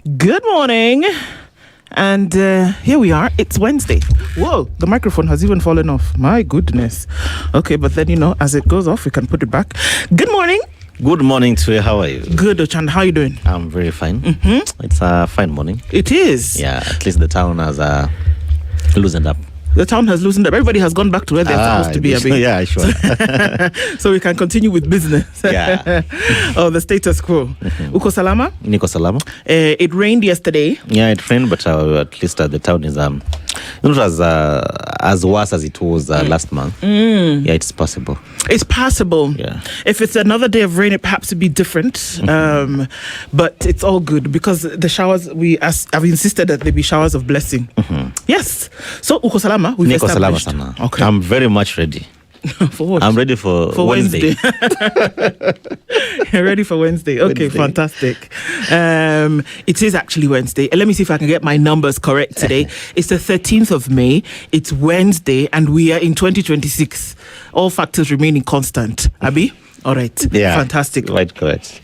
Good morning. And here we are. It's Wednesday. Whoa, the microphone has even fallen off. My goodness. Okay, but then, as it goes off, we can put it back. Good morning. Good morning to you. How are you? Good, Ochand. How are you doing? I'm very fine. Mm-hmm. It's a fine morning. It is. Yeah, at least the town has loosened up. The town has loosened up. Everybody has gone back to where they're supposed to be. Yeah, sure. So we can continue with business. Yeah. The status quo. Uko salama? Niko salama. It rained yesterday. Yeah, it rained, but at least the town is not as worse as it was last month. Yeah, it's possible. It's possible. Yeah. If it's another day of rain, it perhaps would be different. But it's all good because the showers, I've insisted that they be showers of blessing. Yes. So, Uko salama, we've Niko salama established. sana. Okay. I'm very much ready. For what? I'm ready for Wednesday. You're ready for Wednesday. Okay, fantastic. It is actually Wednesday. Let me see if I can get my numbers correct today. It's the 13th of May. It's Wednesday, and we are in 2026. All factors remaining constant. Abi? All right. Yeah. Fantastic. Right, correct.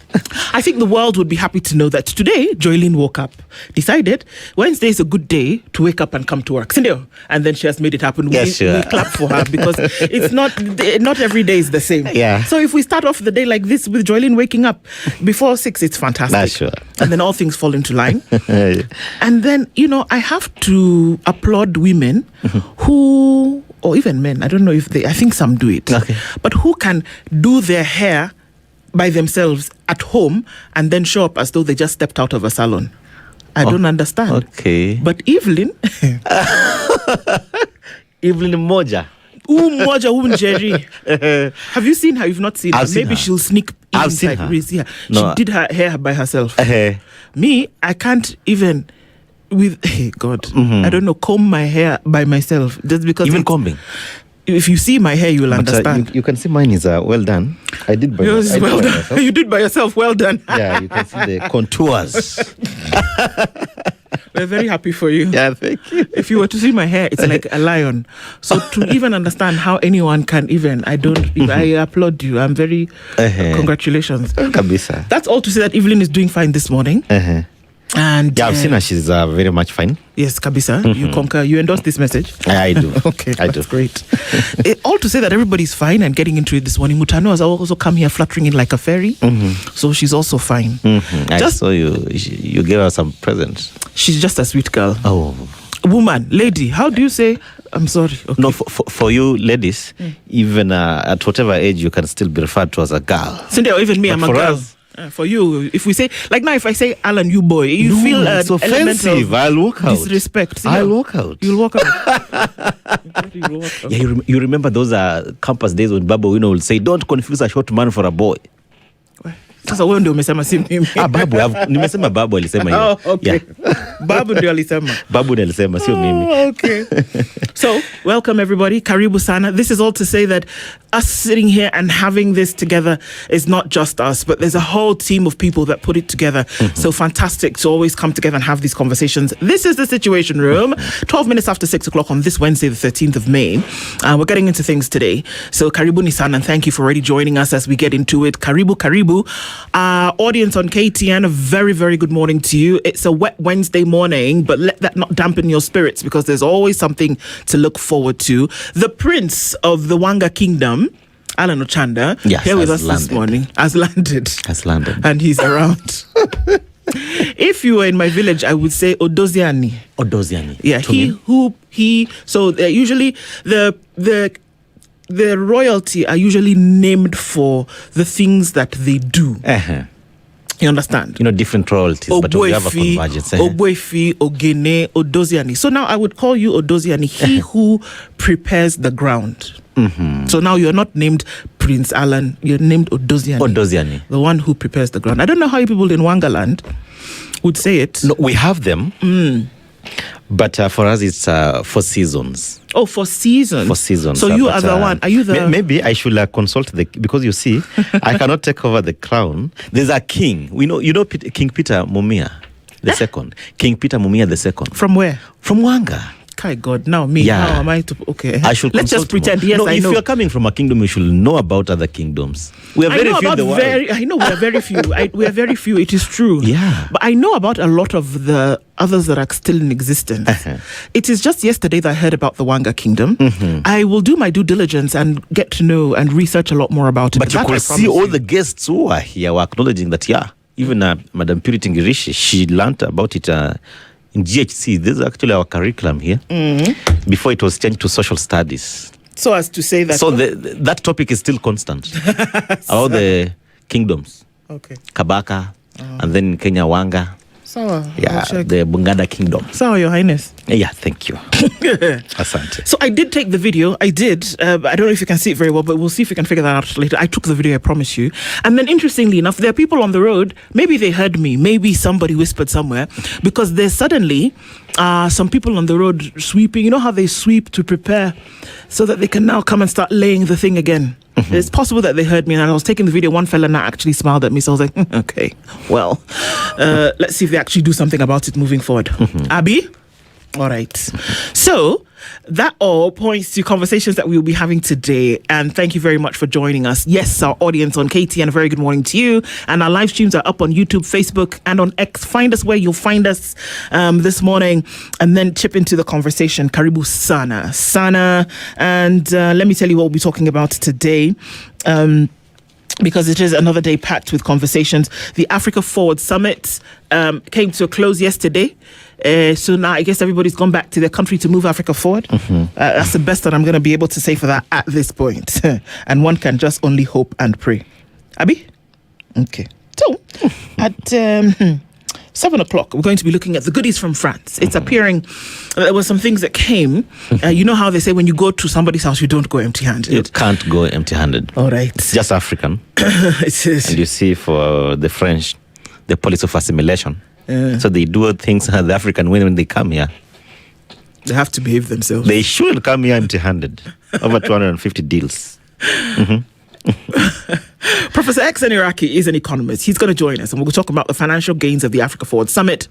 I think the world would be happy to know that today, Joylene woke up, decided Wednesday is a good day to wake up and come to work. And then she has made it happen. Yes, we clap for her because it's not every day is the same. Yeah. So if we start off the day like this with Joylene waking up before 6, it's fantastic. That's sure. And then all things fall into line. And then, I have to applaud women who, or even men, I don't know if I think some do it, but who can do their hair by themselves at home and then show up as though they just stepped out of a salon. I don't understand. Okay. But Evelyn... Evelyn Moja. Moja Jerry. Have you seen her? You've not seen her. I've seen Maybe her. she'll sneak inside. I've seen her. See her. No. She did her hair by herself. Uh-huh. Me, I can't even... Hey God, I don't know, comb my hair by myself just because Even combing. If you see my hair, you will understand. You can see mine is well done. I did by Yours is well done. myself. You did by yourself. Well done. Yeah, you can see the contours. We're very happy for you. Yeah, thank you. If you were to see my hair, it's like a lion. So to even understand how anyone can I applaud you. I'm very congratulations. Kabisa. That's all to say that Evelyn is doing fine this morning. And yeah, I've seen her. She's very much fine. Yes, Kabisa, you conquer. You endorse this message. I do. Okay, I that's do. great. All to say that everybody's fine and getting into it this morning. Mutano has also come here fluttering in like a fairy, so she's also fine. I saw you gave her some presents. She's just a sweet girl. Oh, woman, lady. How do you say? I'm sorry. Okay. No, for you ladies, even at whatever age, you can still be referred to as a girl. Cindy, or even me, But I'm a for girl. us, for you, if we say, like now, if I say Alan, you boy, you feel it's offensive. I'll walk out. Disrespect. I'll walk out. You'll walk out. You'll walk out. Yeah, you remember those campus days when Babu will say, "Don't confuse a short man for a boy." Sasa wewe ndio umesema si mimi. Babu, nimesema Babu alisema hiyo. Oh, okay. Yeah. Babu ndio alisema. Babu ndio alisema, sio mimi. Okay. So, welcome everybody. Karibu sana. This is all to say that us sitting here and having this together is not just us, but there's a whole team of people that put it together. So fantastic to always come together and have these conversations. This is the Situation Room. 12 minutes after 6 o'clock on this Wednesday, the 13th of May. We're getting into things today. So karibuni sana, and thank you for already joining us as we get into it. Karibu. Audience on KTN, a very, very good morning to you. It's a wet Wednesday morning, but let that not dampen your spirits because there's always something to look forward to. The Prince of the Wanga Kingdom, Alan Ochanda, here with us this morning, has landed. And he's around. If you were in my village, I would say Odoziani. Yeah, he. So usually the royalty are usually named for the things that they do. You understand? Different royalties, but we have a convergence. Oboefi, Ogene, Odoziani. So now I would call you Odoziani, he who prepares the ground. So now you're not named Prince Alan, you're named Odoziani. The one who prepares the ground. I don't know how you people in Wangaland would say it. No, we have them. But for us, it's for seasons. Oh, for seasons. For seasons. So you are the one. Are you the... Maybe I should consult because you see, I cannot take over the crown. There's a king. King Peter Mumia the second. King Peter Mumia the second. From where? From Wanga. Kai God, now me. Yeah. How am I to? Okay. I should. Let's just pretend. More. Yes, no, I know. If you're coming from a kingdom, you should know about other kingdoms. We are very few in the world. I know we are very few. We are very few. It is true. Yeah. But I know about a lot of the others that are still in existence. It is just yesterday that I heard about the Wanga kingdom. I will do my due diligence and get to know and research a lot more about it. But you could see all the guests who are here were acknowledging that, even Madam Purity Ngirishi, she learnt about it in GHC. This is actually our curriculum here. Before it was changed to social studies. So as to say that... So that topic is still constant. About the kingdoms. Okay. Kabaka, and then Kenya Wanga. The Bunganda kingdom. So, Your Highness. Yeah, thank you. Asante. So I did take the video. I did. But I don't know if you can see it very well, but we'll see if we can figure that out later. I took the video, I promise you. And then interestingly enough, there are people on the road. Maybe they heard me. Maybe somebody whispered somewhere. Because there's suddenly some people on the road sweeping. You know how they sweep to prepare so that they can now come and start laying the thing again. It's possible that they heard me, and I was taking the video. One fella now actually smiled at me, so I was like, okay, well, let's see if they actually do something about it moving forward. Abby? All right. So that all points to conversations that we will be having today. And thank you very much for joining us. Yes, our audience on KTN, a very good morning to you. And our live streams are up on YouTube, Facebook, and on X. Find us where you'll find us this morning, and then chip into the conversation. Karibu Sana. And let me tell you what we'll be talking about today. Because it is another day packed with conversations. The Africa Forward Summit came to a close yesterday. So now I guess everybody's gone back to their country to move Africa forward. That's the best that I'm going to be able to say for that at this point. And one can just only hope and pray. Abby? Okay. So, at 7 o'clock, we're going to be looking at the goodies from France. It's appearing, there were some things that came. You know how they say when you go to somebody's house, you don't go empty-handed. You can't go empty-handed. All right. It's just African. It is. And you see for the French, the policy of assimilation. So they do things the African when they come here. They have to behave themselves. They should come here empty-handed. Over 250 deals. Professor X Iraki is an economist. He's going to join us, and we'll talk about the financial gains of the Africa Forward Summit,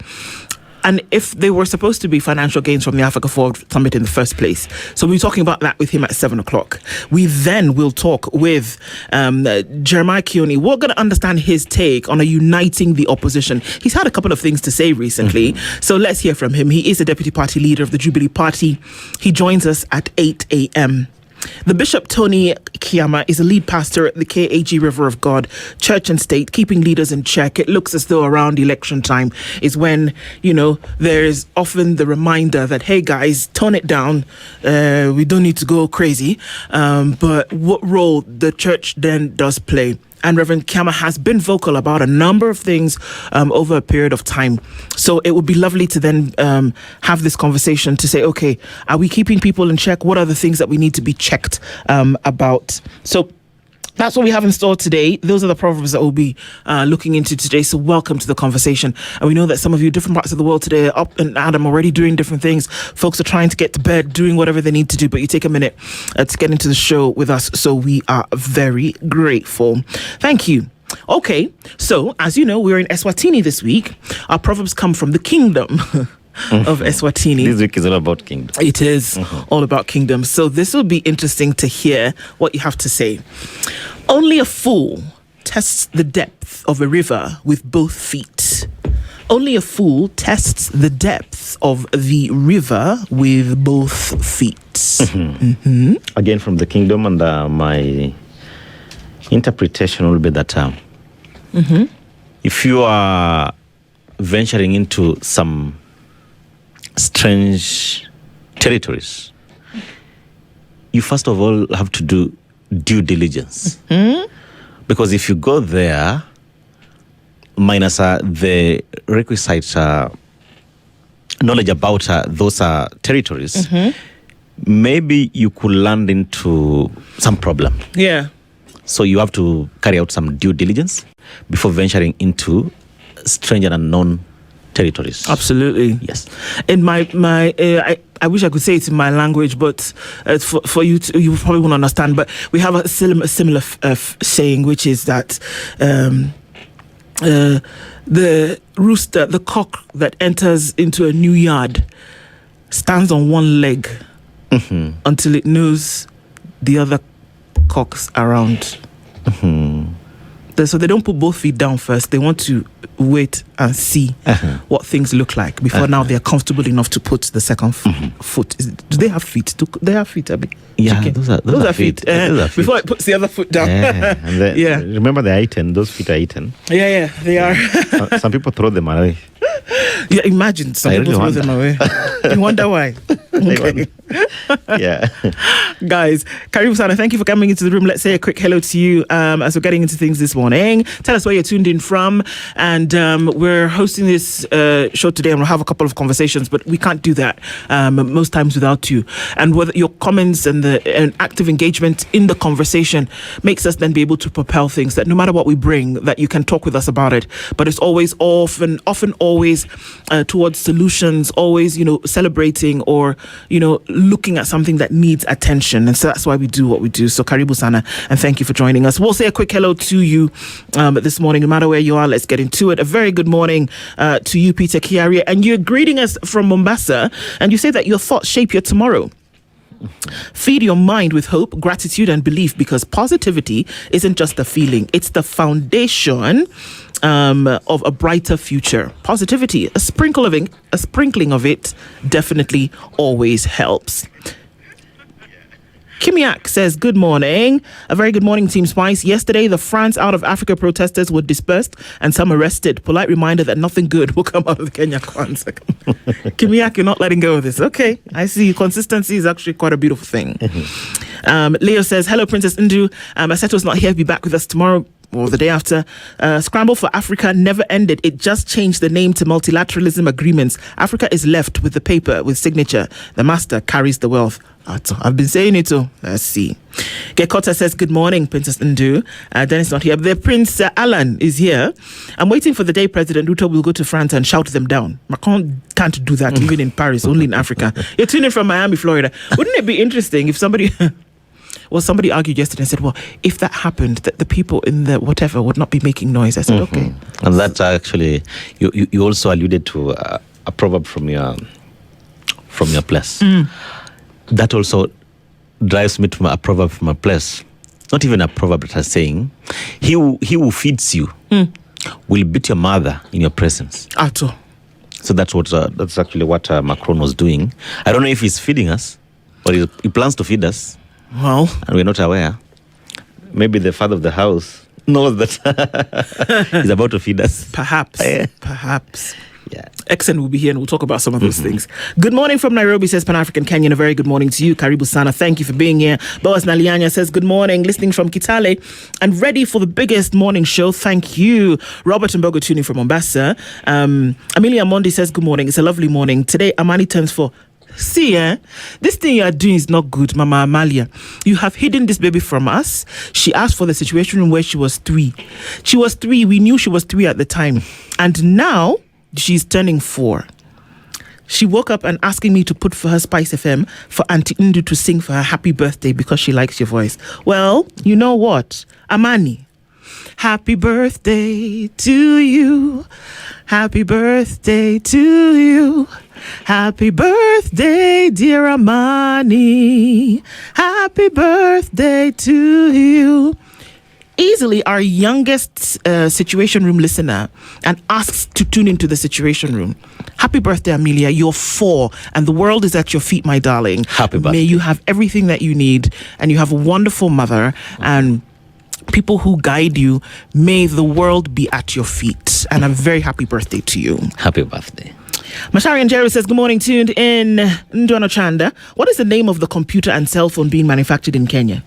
and if they were supposed to be financial gains from the Africa Forward Summit in the first place. So we'll be talking about that with him at 7 o'clock. We then will talk with Jeremiah Kioni. We're going to understand his take on uniting the opposition. He's had a couple of things to say recently, so let's hear from him. He is the deputy party leader of the Jubilee Party. He joins us at 8 a.m. The Bishop Tony Kiama is a lead pastor at the KAG River of God Church and State, keeping leaders in check. It looks as though around election time is when, there is often the reminder that, hey guys, tone it down. We don't need to go crazy. But what role the church then does play. And Reverend Kiama has been vocal about a number of things over a period of time. So it would be lovely to then have this conversation to say, okay, are we keeping people in check? What are the things that we need to be checked about? So that's what we have in store today. Those are the proverbs that we'll be looking into today. So welcome to the conversation. And we know that some of you, different parts of the world today, are up and Adam already doing different things. Folks are trying to get to bed, doing whatever they need to do. But you take a minute to get into the show with us. So we are very grateful. Thank you. Okay, so as you know, we're in Eswatini this week. Our proverbs come from the kingdom of Eswatini. This week is all about kingdom. It is all about kingdom. So this will be interesting to hear what you have to say. Only a fool tests the depth of a river with both feet. Only a fool tests the depth of the river with both feet. Again, from the kingdom, and my interpretation will be that if you are venturing into some strange territories, you first of all have to do due diligence. Because if you go there, minus the requisite knowledge about those territories, maybe you could land into some problem. Yeah. So you have to carry out some due diligence before venturing into strange and unknown territories. Absolutely. Yes. In I wish I could say it in my language, but for you, you probably won't understand. But we have a similar saying, which is that the rooster, the cock that enters into a new yard, stands on one leg until it knows the other cocks around. So they don't put both feet down first. They want to wait and see what things look like before now they're comfortable enough to put the second foot. Do they have feet? They have feet, Abby? Yeah, Chicken. those are feet. Those are feet. Before it puts the other foot down. Yeah. Remember, they're eaten. Those feet are eaten. Yeah, they are. Some people throw them away. Yeah, imagine some people throw them away. You wonder why. Okay. Yeah. Guys, Karibu Sana, thank you for coming into the room. Let's say a quick hello to you as we're getting into things this morning. Tell us where you're tuned in from. And we're hosting this show today, and we'll have a couple of conversations, but we can't do that most times without you. And whether your comments and the active engagement in the conversation makes us then be able to propel things, that no matter what we bring, that you can talk with us about it. But it's always often always towards solutions, always, celebrating or, looking at something that needs attention. And so that's why we do what we do. So Karibu Sana, and thank you for joining us. We'll say a quick hello to you this morning, no matter where you are. Let's get into it. A very good morning to you, Peter Kiaria. And you're greeting us from Mombasa, and you say that your thoughts shape your tomorrow. Feed your mind with hope, gratitude, and belief, because positivity isn't just a feeling, it's the foundation of a brighter future. Positivity, a sprinkling of it definitely always helps. Kimiak says, good morning. A very good morning, Team Spice. Yesterday, the France out of Africa protesters were dispersed and some arrested. Polite reminder that nothing good will come out of the Kenya Kwanzaa. Kimiak, you're not letting go of this. Okay, I see. Consistency is actually quite a beautiful thing. Leo says, hello, Princess Ndu. Aseto's not here. Be back with us tomorrow or the day after. Scramble for Africa never ended. It just changed the name to multilateralism agreements. Africa is left with the paper with signature. The master carries the wealth. I've been saying it too. Let's see. Gekota says, good morning, Princess Ndu. Dennis not here. The Prince Alan is here. I'm waiting for the day President Ruto will go to France and shout them down. Macron can't do that, even in Paris, only in Africa. You're tuning from Miami, Florida. Wouldn't it be interesting if somebody... Well, somebody argued yesterday and said, well, if that happened, that the people in the whatever would not be making noise. I said, okay. And that's actually, you also alluded to a proverb from your place. That also drives me to a proverb from a place. Not even a proverb that is saying, he who feeds you will beat your mother in your presence. So that's actually what Macron was doing. I don't know if he's feeding us or he plans to feed us. Well, and we're not aware. Maybe the father of the house knows that he's about to feed us. Perhaps. Yeah. Exen will be here and we'll talk about some of those things. Good morning from Nairobi, says Pan-African Kenyan. A very good morning to you. Karibu Sana. Thank you for being here. Boaz Nalianya says, good morning. Listening from Kitale and ready for the biggest morning show. Thank you. Robert Mbogo tuning from Mombasa. Amelia Mondi says, good morning. It's a lovely morning. Today, Amani turns for... See, this thing you are doing is not good, Mama Amalia. You have hidden this baby from us. She asked for the situation room where she was 3. She was 3. We knew she was 3 at the time. And now she's turning 4. She woke up and asking me to put for her SpiceFM for Auntie Ndu to sing for her happy birthday because she likes your voice. Well, you know what? Amani, happy birthday to you. Happy birthday to you. Happy birthday, dear Amani. Happy birthday to you. Easily our youngest Situation Room listener and asks to tune into the Situation Room. Happy birthday, Amelia. You're 4 and the world is at your feet, my darling. Happy birthday. May you have everything that you need and you have a wonderful mother and people who guide you. May the world be at your feet. And a very happy birthday to you. Happy birthday. Mashari and Jerry says, good morning, tuned in. Ndono Chanda. What is the name of the computer and cell phone being manufactured in Kenya?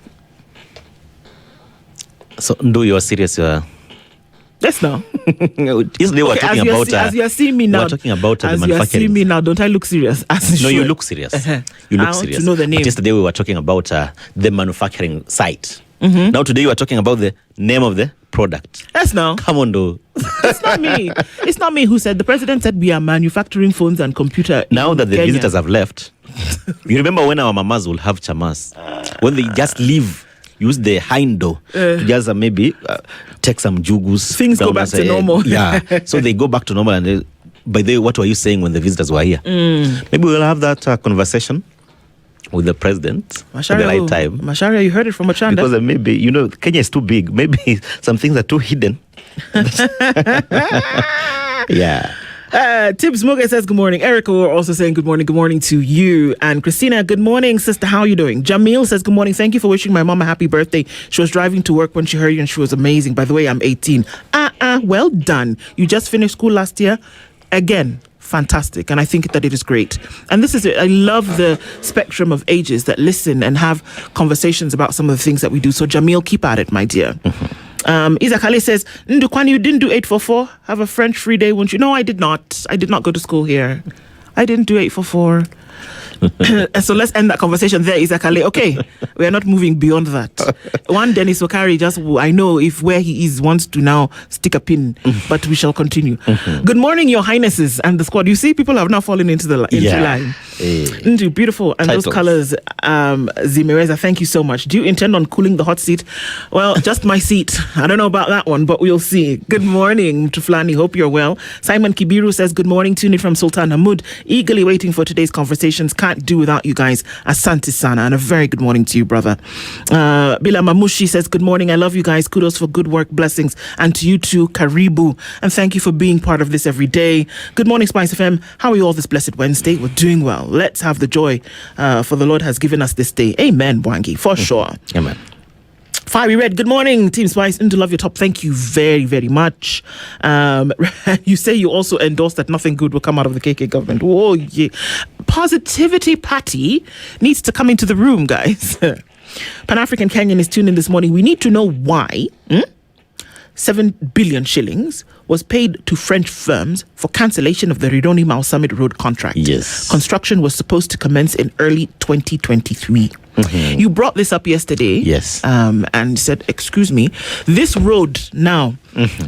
So, Ndu, you're serious? Yes, now. Yesterday we were talking about... as you are seeing me now... We're talking about the manufacturing... As you are seeing me now, don't I look serious? No, you look serious. You look I want serious. to know the name. But yesterday we were talking about the manufacturing site. Now today you are talking about the name of the product. Yes, now. Come on, though. It's not me. It's not me who said. The president said we are manufacturing phones and computer. Now that the Kenya. visitors have left, you remember when our mamas will have chamas? When they just leave, use the hind door to just maybe take some jugus. Things go back to normal. Yeah. So they go back to normal and by the way, what were you saying when the visitors were here? Maybe we'll have that conversation with the president at the right time. Masharia, you heard it from Achanda. Because maybe, Kenya is too big. Maybe some things are too hidden. Yeah. Tibbs Muge says good morning. Erica we're also saying good morning. Good morning to you. And Christina, good morning, sister. How are you doing? Jamil says good morning. Thank you for wishing my mom a happy birthday. She was driving to work when she heard you and she was amazing. By the way, I'm 18. Well done. You just finished school last year. Again, fantastic. And I think that it is great. And this is it. I love the spectrum of ages that listen and have conversations about some of the things that we do. So Jamil, keep at it, my dear. Isaac Ali says, Ndukwan, you didn't do 844? Have a French free day, won't you? No, I did not. I did not go to school here. I didn't do 844. So let's end that conversation there, Isaac Ali. Okay, we are not moving beyond that. One Dennis Okari, I know if where he is wants to now stick a pin, but we shall continue. Good morning, your highnesses and the squad. You see, people have now fallen into the line. Hey. Beautiful. And Titles. Those colors, Zimereza, thank you so much. Do you intend on cooling the hot seat? Well, just my seat. I don't know about that one, but we'll see. Good morning, Tuflani. Hope you're well. Simon Kibiru says, good morning, tuning from Sultan Hamoud. Eagerly waiting for today's conversations. Can't do without you guys. Asante Sana. And a very good morning to you, brother. Bila Mamushi says, good morning. I love you guys. Kudos for good work. Blessings. And to you too, Karibu. And thank you for being part of this every day. Good morning, SpiceFM. How are you all this blessed Wednesday? We're doing well. Let's have the joy for the Lord has given us this day. Amen, Bwangi, for sure. Amen. Fiery Red, good morning, Team Spice. Into love your top. Thank you very, very much. You say you also endorse that nothing good will come out of the KK government. Oh, yeah. Positivity Patty needs to come into the room, guys. Pan-African Kenyan is tuned in this morning. We need to know why 7 billion shillings was paid to French firms for cancellation of the Rironi Mau Summit Road contract. Yes. Construction was supposed to commence in early 2023. You brought this up yesterday. Yes. And said, excuse me, this road now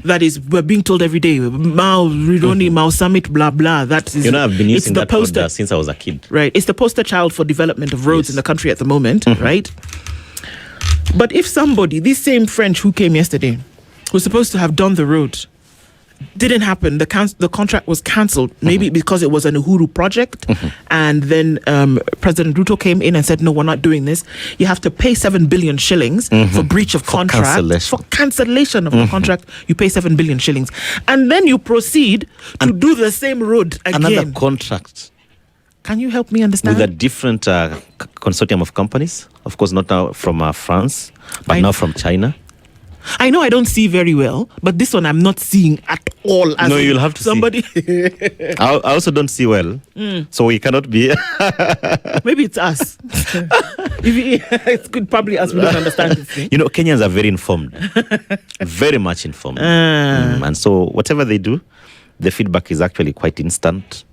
that is, we're being told every day, Mau, Rironi, Mau Summit, blah, blah. That is, I've been using that poster road since I was a kid. Right. It's the poster child for development of roads in the country at the moment, right? But if somebody, this same French who came yesterday, was supposed to have done the road, didn't happen. The contract was cancelled, maybe because it was an Uhuru project, and then President Ruto came in and said, no, we're not doing this. You have to pay 7 billion shillings for breach of contract. For cancellation of the contract, you pay 7 billion shillings. And then you proceed to do the same road again. Another contract. Can you help me understand? With a different consortium of companies. Of course, not now from France, but now from China. I know I don't see very well, but this one I'm not seeing at all. As no, you'll have to somebody. I also don't see well, so we cannot be. Maybe it's us. It's good, probably us. We don't understand this thing. Kenyans are very informed, very much informed, and so whatever they do, the feedback is actually quite instant.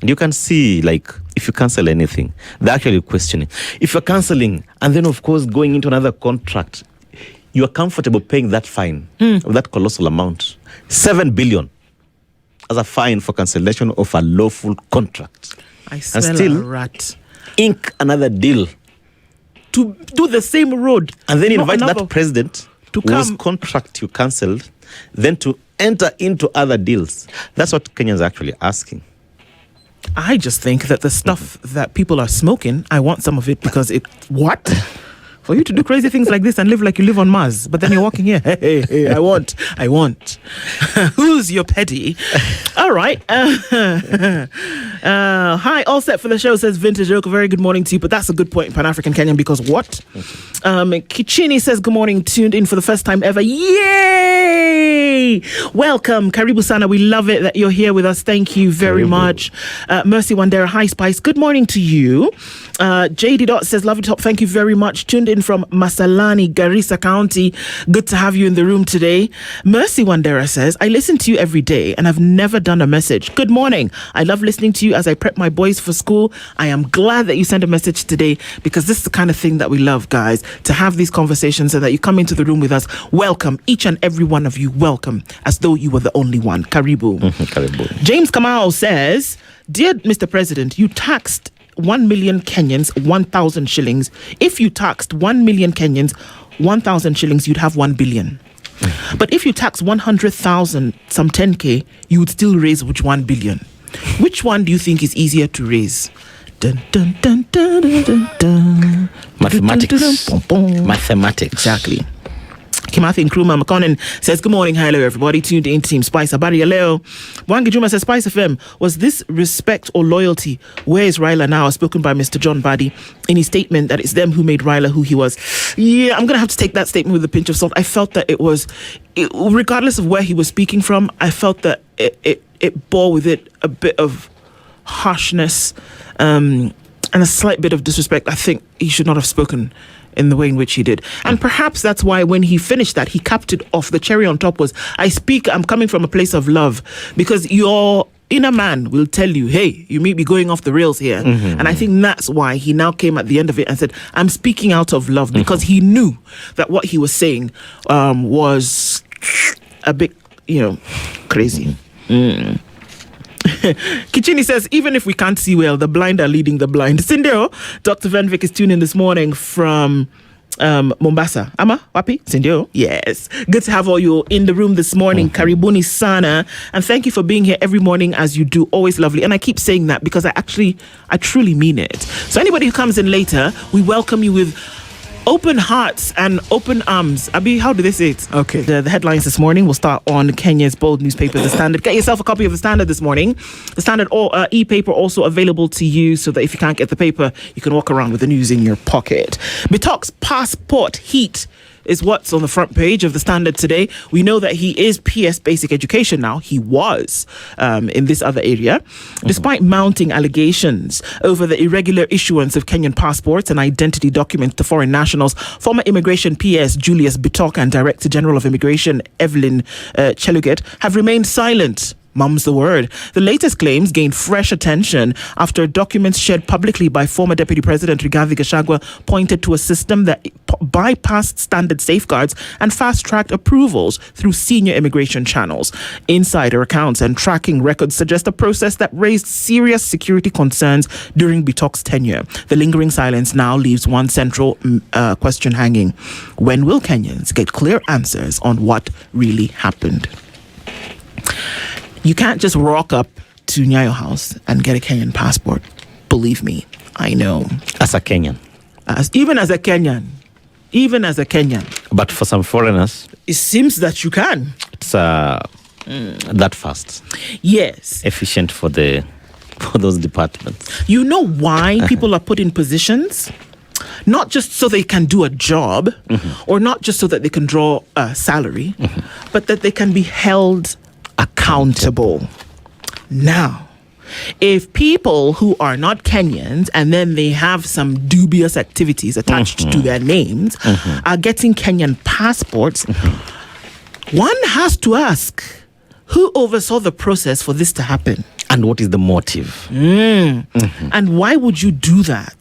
And you can see, if you cancel anything, they're actually questioning. If you're cancelling, and then of course going into another contract, you are comfortable paying that fine, of that colossal amount, 7 billion, as a fine for cancellation of a lawful contract. I smell and still a rat. Ink another deal to do the same road, and then invite that president to whose contract you cancelled, then to enter into other deals. That's what Kenyans are actually asking. I just think that the stuff that people are smoking, I want some of it because what? For you to do crazy things like this and live like you live on Mars, but then you're walking here. Hey, I want. Who's your petty? All right. Hi, all set for the show, says Vintage Oak. Very good morning to you, but that's a good point, Pan-African Kenyan, because what? Kichini says good morning, tuned in for the first time ever. Yay! Welcome, Karibu Sana. We love it that you're here with us. Thank you very much. Mercy Wandera, hi Spice. Good morning to you. JD Dot says, love you top. Thank you very much. Tuned in from Masalani, Garissa County. Good to have you in the room today. Mercy Wandera says, I listen to you every day and I've never done a message. Good morning. I love listening to you as I prep my boys for school. I am glad that you sent a message today because this is the kind of thing that we love, guys, to have these conversations and that you come into the room with us. Welcome, each and every one of you. Welcome, as though you were the only one. Karibu. Karibu. James Kamau says, dear Mr. President, you taxed 1 million Kenyans 1,000 shillings. If you taxed 1 million Kenyans 1,000 shillings, you'd have 1 billion. But if you tax 100,000, some 10K, you would still raise which 1 billion. Which one do you think is easier to raise? Dun, dun, dun, dun, dun, dun, dun. Mathematics. Dun, dun, dun, dun. Mathematics. Exactly. Kimathi Nkrumah McConnell says, good morning, hello everybody, tuned in Team Spice. Abari Leo. Wangi Juma says, SpiceFM, was this respect or loyalty? Where is Ryla now? Spoken by Mr. John Badi in his statement that it's them who made Ryla who he was. Yeah, I'm going to have to take that statement with a pinch of salt. I felt that regardless of where he was speaking from, I felt that it bore with it a bit of harshness and a slight bit of disrespect. I think he should not have spoken in the way in which he did. And perhaps that's why when he finished that, he capped it off. The cherry on top was, I'm coming from a place of love, because your inner man will tell you, hey, you may be going off the rails here. And I think that's why he now came at the end of it and said, I'm speaking out of love, because he knew that what he was saying was a bit, crazy. Kichini says, even if we can't see well, the blind are leading the blind. Sindeo, Dr. Van Vick is tuning in this morning from Mombasa. Ama, wapi? Sindeo? Yes. Good to have all you in the room this morning. Karibuni sana. And thank you for being here every morning as you do. Always lovely. And I keep saying that because I truly mean it. So anybody who comes in later, we welcome you with open hearts and open arms. Abi, how do they say it? Okay. The headlines this morning will start on Kenya's bold newspaper, The Standard. Get yourself a copy of The Standard this morning. The Standard e-paper also available to you, so that if you can't get the paper, you can walk around with the news in your pocket. Bitok's passport heat is what's on the front page of The Standard today. We know that he is PS Basic Education now. He was in this other area. Despite mounting allegations over the irregular issuance of Kenyan passports and identity documents to foreign nationals, former Immigration PS Julius Bitok and Director General of Immigration Evelyn Cheluget have remained silent. Mum's the word. The latest claims gained fresh attention after documents shared publicly by former Deputy President Rigathi Gachagua pointed to a system that bypassed standard safeguards and fast-tracked approvals through senior immigration channels. Insider accounts and tracking records suggest a process that raised serious security concerns during Bitok's tenure. The lingering silence now leaves one central question hanging. When will Kenyans get clear answers on what really happened? You can't just rock up to Nyayo House and get a Kenyan passport. Believe me, I know. As a Kenyan. Even as a Kenyan. But for some foreigners, it seems that you can. It's that fast. Yes. Efficient for those departments. You know why people are put in positions? Not just so they can do a job, or not just so that they can draw a salary, but that they can be held accountable. Now, if people who are not Kenyans and then they have some dubious activities attached to their names are getting Kenyan passports, one has to ask, who oversaw the process for this to happen? And what is the motive? And why would you do that?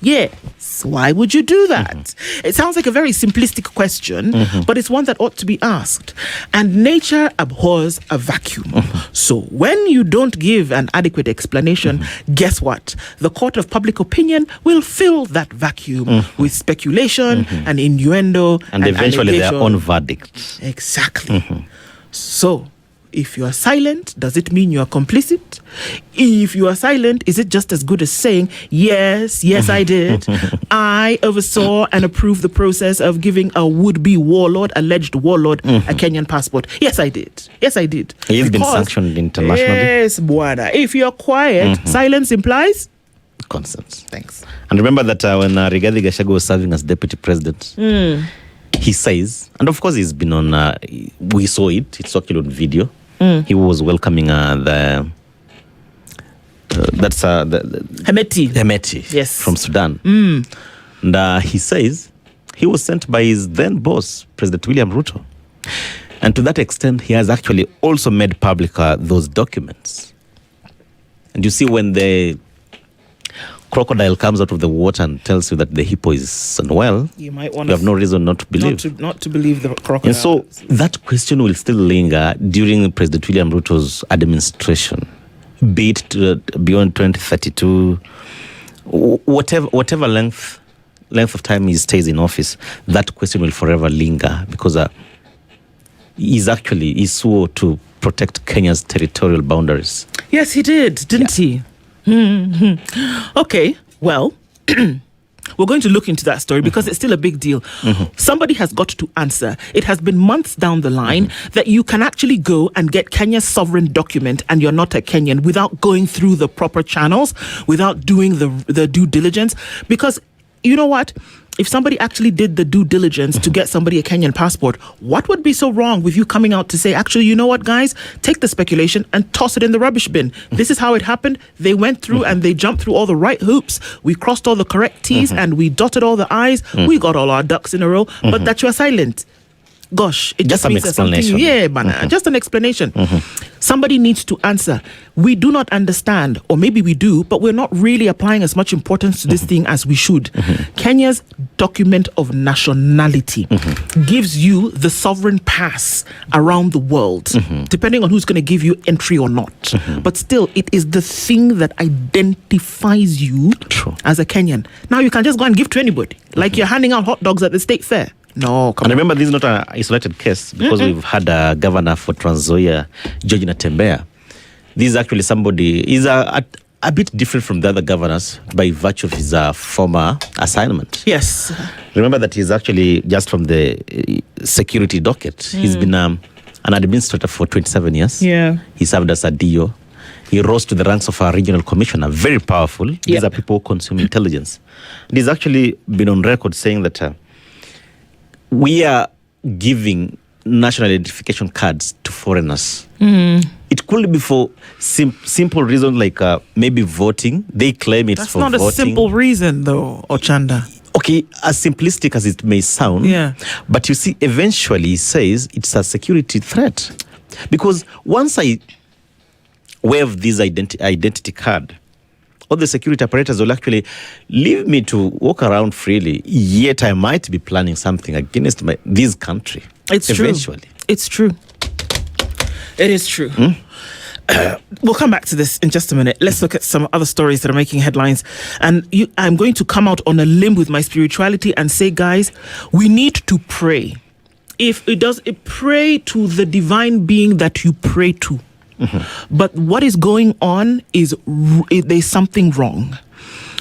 Yes, why would you do that? It sounds like a very simplistic question, but it's one that ought to be asked. And nature abhors a vacuum. So when you don't give an adequate explanation, guess what? The court of public opinion will fill that vacuum with speculation and innuendo and eventually their own verdict. Exactly. So, if you are silent, does it mean you are complicit? If you are silent, is it just as good as saying, yes, I did. I oversaw and approved the process of giving a would-be warlord, alleged warlord, a Kenyan passport. Yes, I did. He's been sanctioned internationally. Yes, Buana. If you're quiet, silence implies consent. Thanks. And remember that when Rigathi Gachagua was serving as deputy president, he says, and of course he's been on, we saw it, it's actually on video. He was welcoming the Hemeti, yes, from Sudan. And he says he was sent by his then boss, President William Ruto. And to that extent, he has actually also made public those documents. And you see, when the crocodile comes out of the water and tells you that the hippo is unwell, you have no reason not to believe. Not to believe the crocodile. And so that question will still linger during President William Ruto's administration, be it beyond 2032, whatever length of time he stays in office. That question will forever linger, because he swore to protect Kenya's territorial boundaries. Yes, he did, didn't he? Okay, well, we're going to look into that story because it's still a big deal. Somebody has got to answer. It has been months down the line that you can actually go and get Kenya's sovereign document and you're not a Kenyan without going through the proper channels, without doing the due diligence. Because you know what? If somebody actually did the due diligence to get somebody a Kenyan passport, what would be so wrong with you coming out to say, actually, you know what, guys? Take the speculation and toss it in the rubbish bin. This is how it happened. They went through and they jumped through all the right hoops. We crossed all the correct T's and we dotted all the I's. We got all our ducks in a row, but that you are silent. Gosh, it just an means there's something. explanation. Yeah, man, just an explanation. Somebody needs to answer. We do not understand, or maybe we do, but we're not really applying as much importance to this thing as we should. Kenya's document of nationality gives you the sovereign pass around the world, depending on who's going to give you entry or not. But still, it is the thing that identifies you as a Kenyan. Now, you can just go and give to anybody, like you're handing out hot dogs at the state fair. No, come And on. remember, this is not an isolated case because we've had a governor for Trans Nzoia, George Natembeya. This is actually somebody, he's a bit different from the other governors by virtue of his former assignment. Yes. Remember that he's actually just from the security docket. He's been an administrator for 27 years. Yeah. He served as a DO. He rose to the ranks of a regional commissioner, very powerful. These are people who consume intelligence. And he's actually been on record saying that we are giving national identification cards to foreigners. It could be for simple reasons like maybe voting. They claim it's for voting. That's not a simple reason, though, Ochanda. Okay, as simplistic as it may sound. Yeah. But you see, eventually he says it's a security threat. Because once I wave this identity card, all the security operators will actually leave me to walk around freely, yet I might be planning something against this country. It's eventually. true. It's true. It is true. We'll come back to this in just a minute. Let's look at some other stories that are making headlines. And I'm going to come out on a limb with my spirituality and say, guys, we need to pray. If it does, pray to the divine being that you pray to. But what is going on is there's something wrong.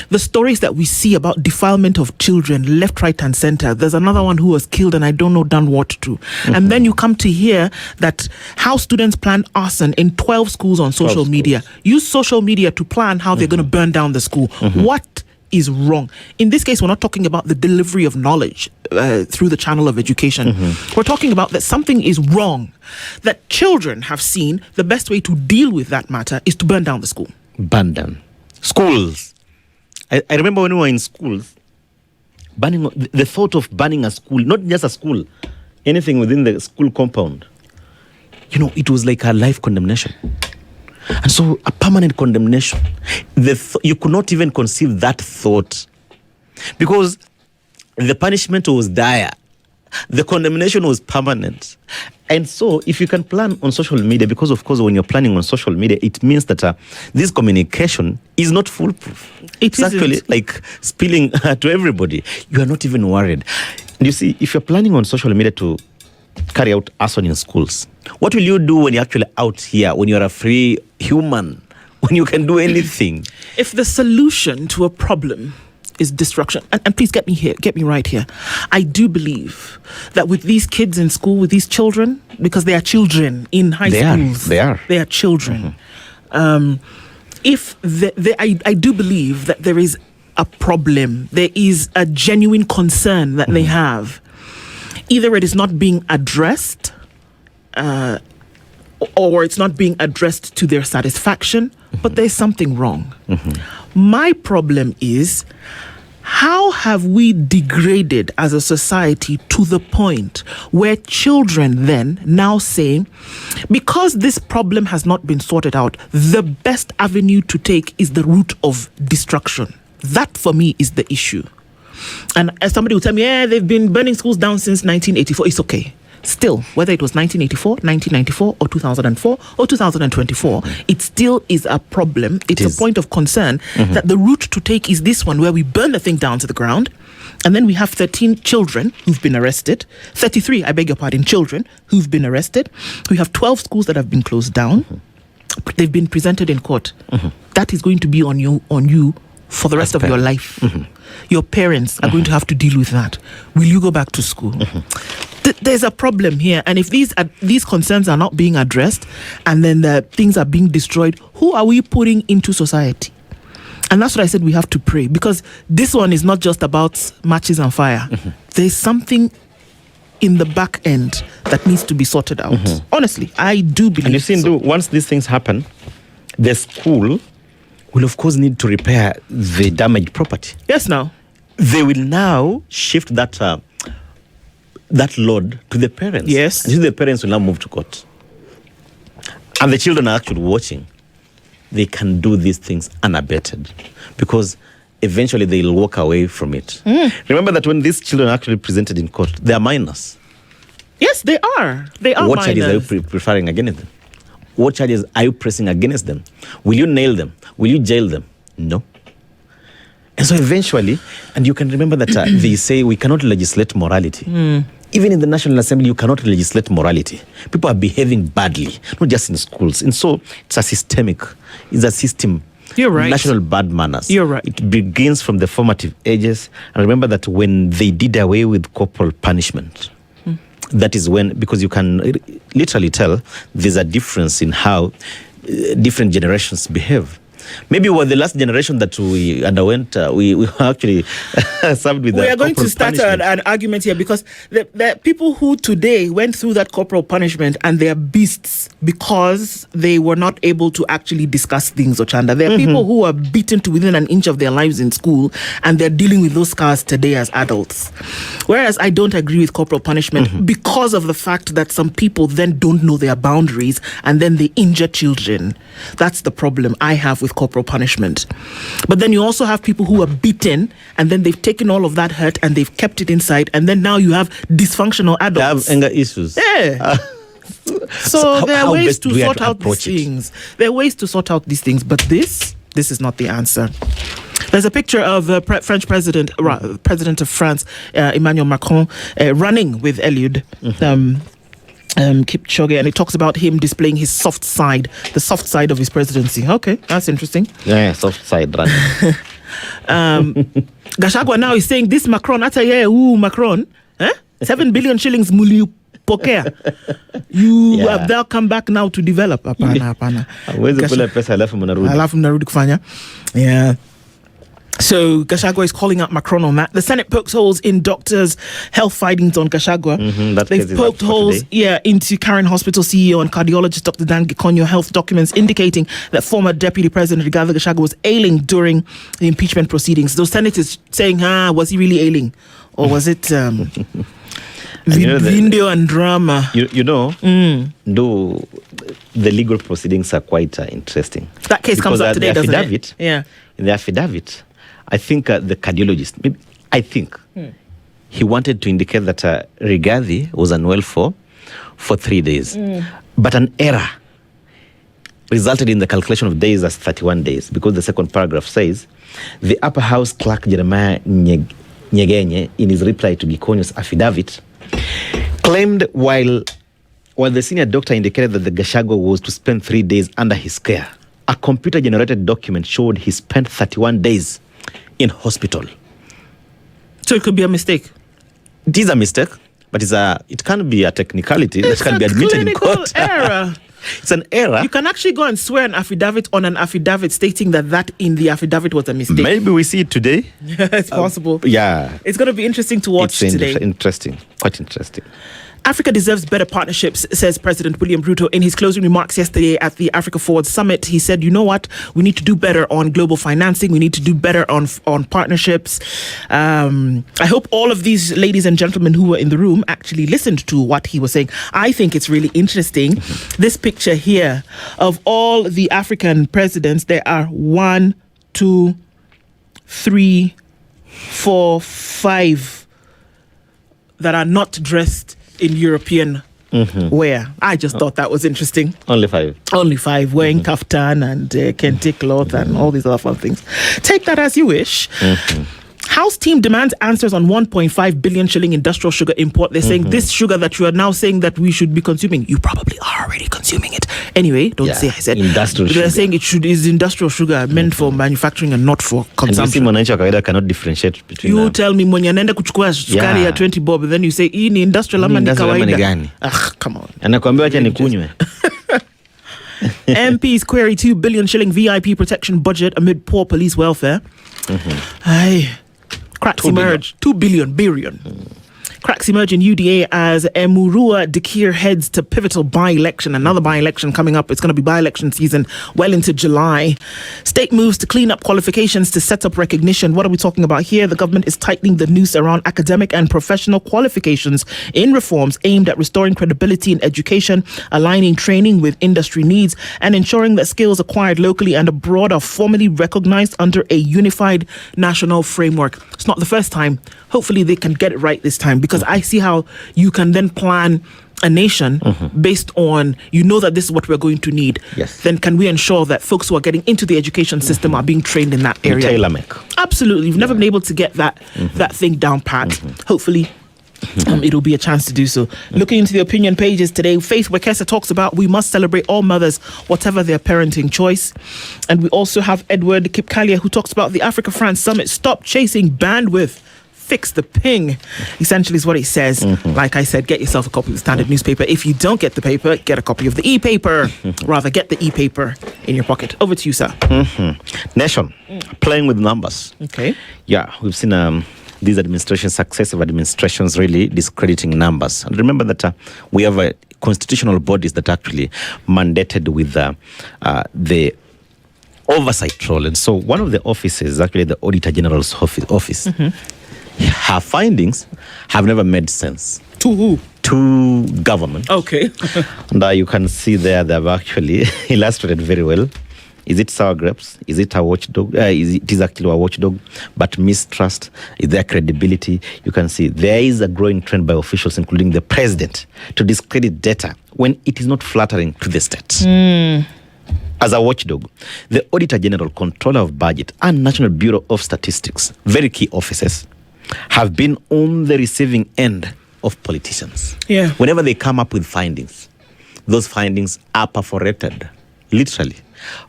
The stories that we see about defilement of children, left, right, and center. There's another one who was killed and I don't know done what to. And then you come to hear that how students plan arson in 12 schools on social media. Use social media to plan how they're going to burn down the school. What is wrong? In this case, we're not talking about the delivery of knowledge through the channel of education. We're talking about that something is wrong, that children have seen the best way to deal with that matter is to burn down the school. Burn down schools. I remember when we were in schools, the thought of burning a school, not just a school, anything within the school compound, it was like a life condemnation. And so a permanent condemnation. You could not even conceive that thought because the punishment was dire. The condemnation was permanent. And so if you can plan on social media, because of course when you're planning on social media, it means that this communication is not foolproof. It's actually like spilling to everybody. You are not even worried. And you see, if you're planning on social media to carry out arson in schools, what will you do when you're actually out here, when you're a free human, when you can do anything? If the solution to a problem is destruction, and please get me right here, I do believe that with these kids in school, with these children, because they are children in high schools. They are children. I do believe that there is a problem. There is a genuine concern that they have. Either it is not being addressed or it's not being addressed to their satisfaction, but there's something wrong. My problem is, how have we degraded as a society to the point where children then now say, because this problem has not been sorted out, the best avenue to take is the route of destruction? That for me is the issue. And as somebody will tell me, they've been burning schools down since 1984. It's okay. still, whether it was 1984, 1994, or 2004, or 2024, it still is a problem. It's a point of concern that the route to take is this one, where we burn the thing down to the ground, and then we have 13 children who've been arrested. 33, I beg your pardon, children who've been arrested. We have 12 schools that have been closed down. They've been presented in court. That is going to be on you for the rest of your life. Your parents are going to have to deal with that. Will you go back to school? There's a problem here, and if these concerns are not being addressed, and then the things are being destroyed, who are we putting into society? And that's what I said, we have to pray, because this one is not just about matches and fire. There's something in the back end that needs to be sorted out. Honestly, I do believe. And you see, once these things happen, the school will of course need to repair the damaged property. Yes, now they will now shift that load to the parents. Yes, and the parents will now move to court, and the children are actually watching. They can do these things unabated, because eventually they'll walk away from it. Remember that when these children are actually presented in court, they are minors. Yes, they are. They are. What minors. charges are you preferring against them? What charges are you pressing against them? Will you nail them? Will you jail them? No. And so eventually, and you can remember that they say we cannot legislate morality. Even in the National Assembly, you cannot legislate morality. People are behaving badly, not just in schools. And so it's a system. You're right. National bad manners. You're right. It begins from the formative ages. And remember that when they did away with corporal punishment, that is when, because you can literally tell there's a difference in how different generations behave. Maybe we're the last generation that we underwent, we actually served with that. We are going to start an argument here, because the people who today went through that corporal punishment, and they are beasts because they were not able to actually discuss things, Ochanda. There are people who are beaten to within an inch of their lives in school, and they're dealing with those scars today as adults. Whereas I don't agree with corporal punishment because of the fact that some people then don't know their boundaries, and then they injure children. That's the problem I have with corporal punishment. But then you also have people who are beaten, and then they've taken all of that hurt and they've kept it inside, and then now you have dysfunctional adults. They have anger issues. Yeah. So there are ways to sort out these things. There are ways to sort out these things, but this is not the answer. There's a picture of French President of France, Emmanuel Macron, running with Eliud. Kipchoge, and it talks about him displaying his soft side, the soft side of his presidency. Okay, that's interesting. Yeah, soft side running. Gachagua now is saying this Macron, Macron, 7 billion shillings muli pokea. You have now come back now to develop. Hapana. Alafu mnarudi kufanya. Yeah. So Gachagua is calling out Macron on that. The Senate pokes holes in doctors' health findings on Gachagua. They've poked holes into Karen Hospital CEO and cardiologist Dr. Dan Gikonyo health documents indicating that former Deputy President Rigathi Gachagua was ailing during the impeachment proceedings. Those senators saying, was he really ailing? Or was it video and drama? The legal proceedings are quite interesting. That case comes up today, doesn't it? Yeah. In the affidavit, I think the cardiologist, he wanted to indicate that Rigathi was unwell for 3 days. But an error resulted in the calculation of days as 31 days, because the second paragraph says, the upper house clerk Jeremiah Nyegenye, in his reply to Gikonyo's affidavit, claimed while the senior doctor indicated that the Gachagua was to spend 3 days under his care, a computer-generated document showed he spent 31 days in hospital. So it could be a mistake. It is a mistake, but it can be a technicality that can be admitted in court. Error. It's an error. You can actually go and swear an affidavit on an affidavit stating that in the affidavit was a mistake. Maybe we see it today. It's possible. Yeah. It's going to be interesting to watch today. Interesting. Quite interesting. Africa deserves better partnerships, says President William Ruto in his closing remarks yesterday at the Africa Forward Summit. He said, you know what? We need to do better on global financing. We need to do better on partnerships. I hope all of these ladies and gentlemen who were in the room actually listened to what he was saying. I think it's really interesting. This picture here of all the African presidents, there are 1, 2, 3, 4, 5 that are not dressed in European wear. I just thought that was interesting. Only 5. Only 5, wearing kaftan and kente cloth and all these other fun things. Take that as you wish. House team demands answers on 1.5 billion shilling industrial sugar import. They're saying this sugar that you are now saying that we should be consuming, you probably are already consuming it. Anyway, don't say I said. Industrial They're sugar. saying it is industrial sugar meant for manufacturing and not for And you see, consumption. mwananchi wa kawaida cannot differentiate between You tell me mwenye anaenda kuchukua sukari ya 20 bob, then you say hii ni industrial ama ni industrial ama ni kawaida. gani? Come on. anakuambia acha nikunywe. MPs query 2 billion shilling VIP protection budget amid poor police welfare. Aye. Cracks emerge. 2 billion. Cracks emerge in UDA as Emurua Dikir heads to pivotal by-election. Another by-election coming up. It's going to be by-election season well into July. State moves to clean up qualifications to set up recognition. What are we talking about here? The government is tightening the noose around academic and professional qualifications in reforms aimed at restoring credibility in education, aligning training with industry needs, and ensuring that skills acquired locally and abroad are formally recognized under a unified national framework. It's not the first time. Hopefully they can get it right this time, because I see how you can then plan a nation based on, that this is what we're going to need. Yes. Then can we ensure that folks who are getting into the education system are being trained in that area? Tailor-make. Absolutely. We've never been able to get that thing down pat. Hopefully it'll be a chance to do so. Looking into the opinion pages today, Faith Wekesa talks about we must celebrate all mothers, whatever their parenting choice. And we also have Edward Kipkalia, who talks about the Africa-France Summit. Stop chasing bandwidth. Fix the ping, essentially is what he says. Like I said, get yourself a copy of the Standard newspaper. If you don't get the paper, get a copy of the e-paper. Rather, get the e-paper in your pocket. Over to you, sir. Nation, playing with numbers. Okay. Yeah, we've seen these administrations, successive administrations, really discrediting numbers. And remember that we have constitutional bodies that actually mandated with the oversight role. And so one of the offices, actually the Auditor General's office, her findings have never made sense. To who? To government. Okay. And you can see there they've actually illustrated very well. Is it sour grapes? Is it a watchdog? It is actually a watchdog, but mistrust. Is there credibility? You can see there is a growing trend by officials, including the president, to discredit data when it is not flattering to the state. As a watchdog, the Auditor General, Controller of Budget, and National Bureau of Statistics, very key offices, have been on the receiving end of politicians. Yeah. Whenever they come up with findings, those findings are perforated, literally,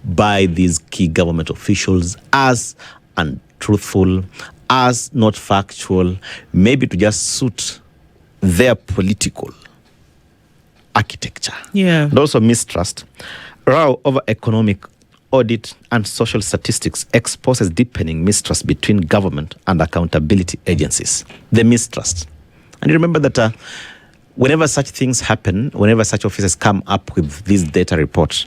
by these key government officials as untruthful, as not factual, maybe to just suit their political architecture. Yeah. And also mistrust. Row over economic, audit, and social statistics exposes deepening mistrust between government and accountability agencies. The mistrust. And you remember that whenever such things happen, whenever such officers come up with these data reports,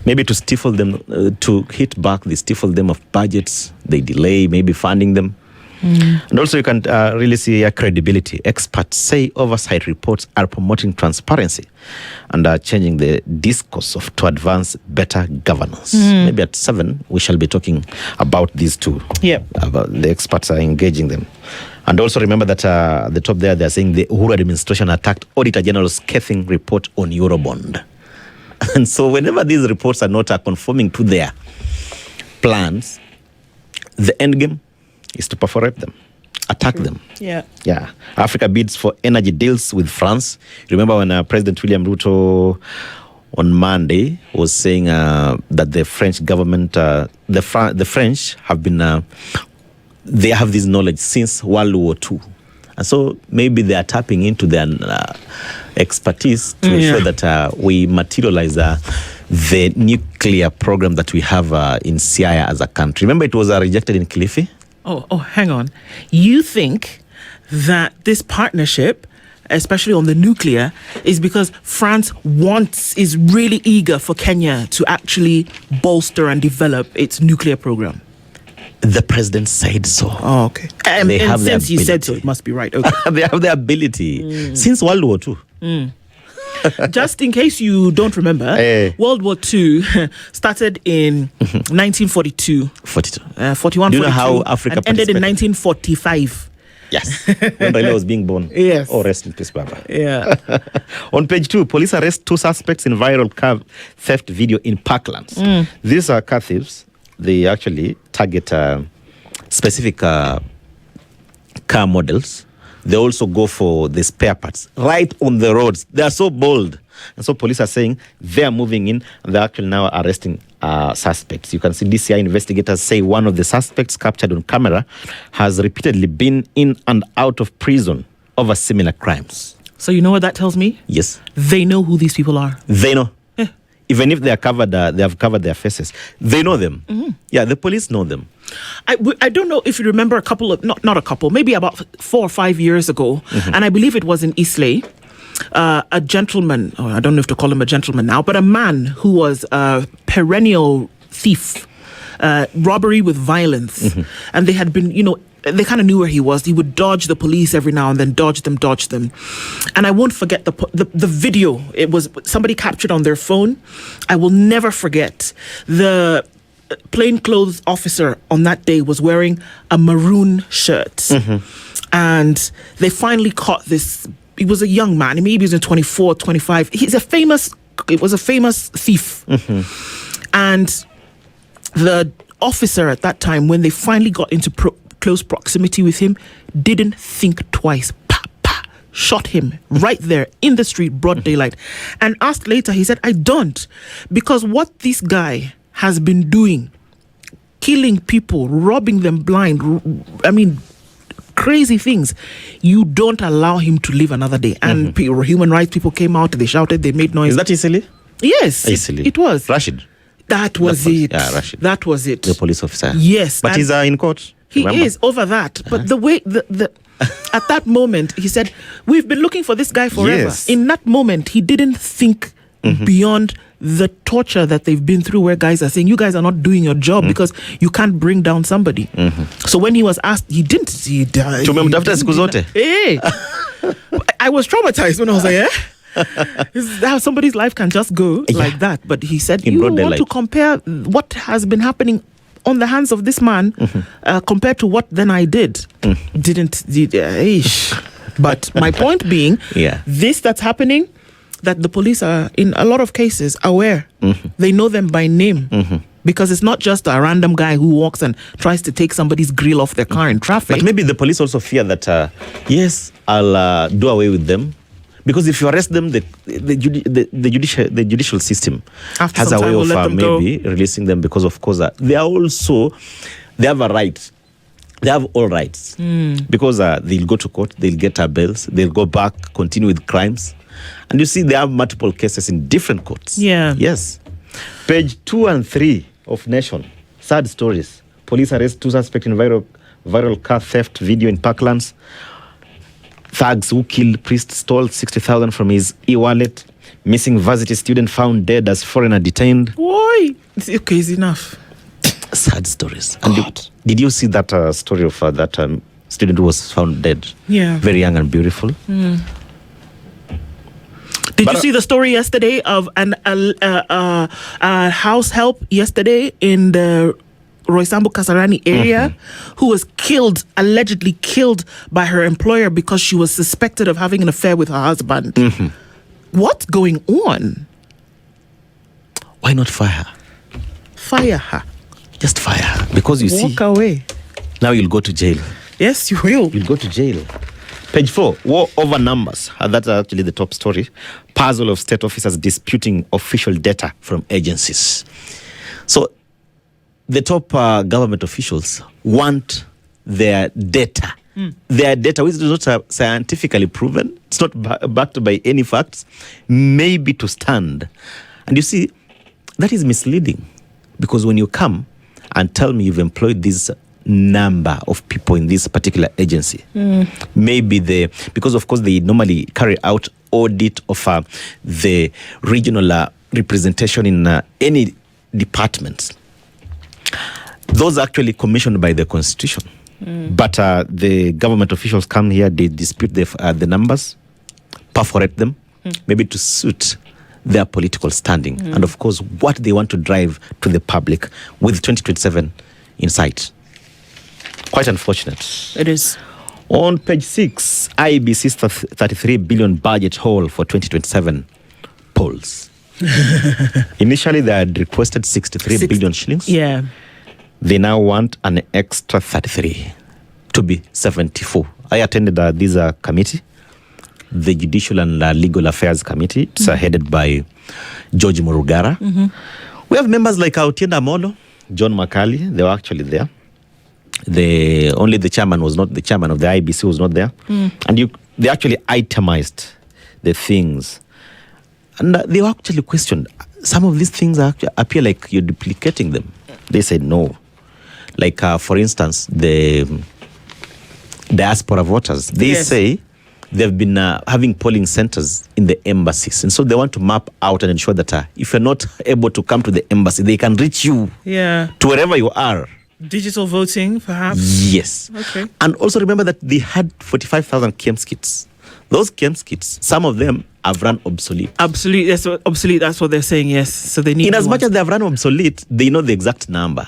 maybe to stifle them, to hit back, they stifle them of budgets, they delay maybe funding them. And also you can really see credibility. Experts say oversight reports are promoting transparency and are changing the discourse to advance better governance. Maybe at 7, we shall be talking about these two. Yeah. About the experts are engaging them. And also remember that at the top there, they're saying the Uhuru administration attacked Auditor General's scathing report on Eurobond. And so whenever these reports are not conforming to their plans, the end game is to perforate them, attack them. Yeah. Yeah. Africa bids for energy deals with France. Remember when President William Ruto on Monday was saying that the French government, the French have been, they have this knowledge since World War II. And so maybe they are tapping into their expertise to ensure that we materialize the nuclear program that we have in Siaya as a country. Remember it was rejected in Kilifi? Oh, hang on. You think that this partnership, especially on the nuclear, is because France is really eager for Kenya to actually bolster and develop its nuclear program? The president said so. Oh, okay. And since you said so, it must be right. Okay. They have the ability since World War II. Just in case you don't remember, World War II started in 1942. 42. 41, Do you know 42, how Africa and ended in participated? 1945. Yes. When Raila was being born. Yes. Oh, rest in peace, Baba. Yeah. On page 2, police arrest 2 suspects in viral car theft video in Parklands. These are car thieves. They actually target specific car models. They also go for the spare parts right on the roads. They are so bold. And so police are saying they are moving in and they're actually now arresting suspects. You can see DCI investigators say one of the suspects captured on camera has repeatedly been in and out of prison over similar crimes. So you know what that tells me? Yes. They know who these people are. They know. Even if they are covered, they have covered their faces. They know them. Yeah, the police know them. I don't know if you remember a couple of, not a couple, maybe about 4 or 5 years ago, and I believe it was in Islay, a gentleman, or I don't know if to call him a gentleman now, but a man who was a perennial thief, robbery with violence, and they had been, they kind of knew where he was. He would dodge the police every now and then, dodge them. And I won't forget the video. It was somebody captured on their phone. I will never forget. The plainclothes officer on that day was wearing a maroon shirt. And they finally caught this. He was a young man. Maybe he was in 24, 25. It was a famous thief. And the officer at that time, when they finally got into close proximity with him, didn't think twice. Shot him right there in the street, broad daylight. And asked later, he said, I don't. Because what this guy has been doing, killing people, robbing them blind, crazy things, you don't allow him to live another day. And human rights people came out, they shouted, they made noise. Is that Isili? Yes, it was. Rashid? That was it. Yeah, Rashid. That was it. The police officer. Yes. But he's in court. He is over that. But the way, at that moment, he said, we've been looking for this guy forever. Yes. In that moment, he didn't think beyond the torture that they've been through, where guys are saying, you guys are not doing your job because you can't bring down somebody. So when he was asked, he didn't. Hey. I was traumatized when I was like, This is how somebody's life can just go like that. But he said, you want to compare what has been happening on the hands of this man compared to what then I did. But my point being, this that's happening, that the police are, in a lot of cases, aware. They know them by name. Because it's not just a random guy who walks and tries to take somebody's grill off their car in traffic. But maybe the police also fear that, yes, I'll do away with them. Because if you arrest them, the judicial system has a way of maybe releasing them, because of course they have a right. They have all rights. Because they'll go to court, they'll get bails, they'll go back, continue with crimes. And you see, they have multiple cases in different courts. Yeah. Yes. Page 2 and 3 of Nation. Sad stories. Police arrest 2 suspects in viral car theft video in Parklands. Thugs who killed priest stole 60,000 from his e-wallet. Missing varsity student found dead as foreigner detained. Why? Okay, it's enough. Sad stories. And did you see that story of that student who was found dead? Yeah. Very young and beautiful. Did you see the story yesterday of a house help yesterday in the Roysambu Kasarani area who was allegedly killed by her employer because she was suspected of having an affair with her husband? What's going on? Why not fire her? Fire her. Just fire her. Because Walk away. Now you'll go to jail. Yes, you will. You'll go to jail. Page 4, war over numbers. That's actually the top story. Puzzle of state officers disputing official data from agencies. So the top government officials want their data. Their data, which is not scientifically proven, it's not backed by any facts, maybe to stand. And you see, that is misleading. Because when you come and tell me you've employed this number of people in this particular agency, maybe because of course they normally carry out audit of the regional representation in any departments. Those are actually commissioned by the constitution. But the government officials come here, they dispute the numbers, perforate them, maybe to suit their political standing. And of course, what they want to drive to the public with 2027 in sight. Quite unfortunate. It is. On page 6, IEBC's 33 billion budget hole for 2027 polls. Initially, they had requested 63 billion shillings. Yeah. They now want an extra 33 to be 74. I attended this committee, the Judicial and Legal Affairs Committee. It's headed by George Murugara. We have members like Autienda Molo, John Makali. They were actually there. Only the chairman was not, the chairman of the IBC was not there. And they actually itemized the things. And they were actually questioned. Some of these things appear like you're duplicating them. They said no. Like, for instance, the diaspora voters. They say they've been having polling centers in the embassies. And so they want to map out and ensure that if you're not able to come to the embassy, they can reach you to wherever you are. Digital voting, perhaps? Yes. Okay. And also remember that they had 45,000 KEMS kits. Those KEMS kits, some of them have run obsolete. Obsolete, that's what they're saying, yes. So they need in as much as they have run obsolete, they know the exact number.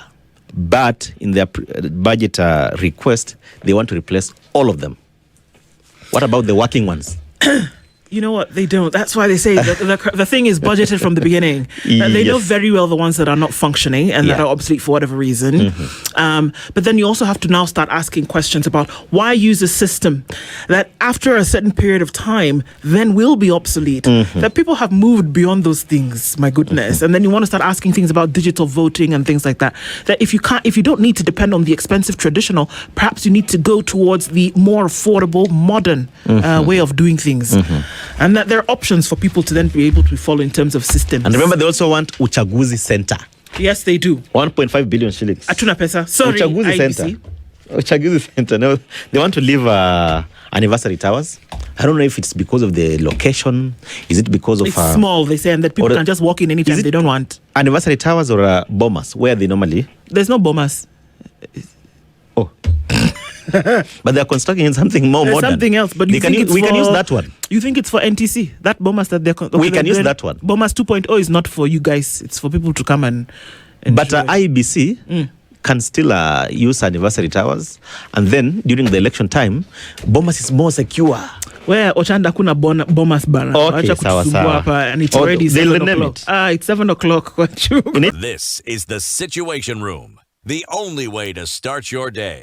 But in their budget request, they want to replace all of them. What about the working ones? You know what? They don't. That's why they say the thing is budgeted from the beginning. They know very well the ones that are not functioning and that are obsolete for whatever reason. But then you also have to now start asking questions about why use a system that after a certain period of time then will be obsolete. That people have moved beyond those things, my goodness. And then you want to start asking things about digital voting and things like that. That if you don't need to depend on the expensive traditional, perhaps you need to go towards the more affordable, modern way of doing things. And that there are options for people to then be able to follow in terms of systems. And remember, they also want Uchaguzi Center. Yes, they do. 1.5 billion shillings. Atuna pesa. Sorry, Uchaguzi IBC. Center. Uchaguzi Center. No, they want to leave anniversary towers. I don't know if it's because of the location. Is it because of... It's small, they say, and that people can just walk in anytime they don't want. Anniversary towers or bombers, where they normally... There's no bombers. Oh. But they're constructing something more modern. Something else, but we can use that one. You think it's for NTC? That bombers that they're... we can use that one. Bombers 2.0 is not for you guys. It's for people to come and but IEBC can still use anniversary towers. And then, during the election time, bombers is more secure. Where Ochanda kuna bombers bana. Okay, sawa. And it's already 7 o'clock. It's 7 o'clock. This is the Situation Room. The only way to start your day.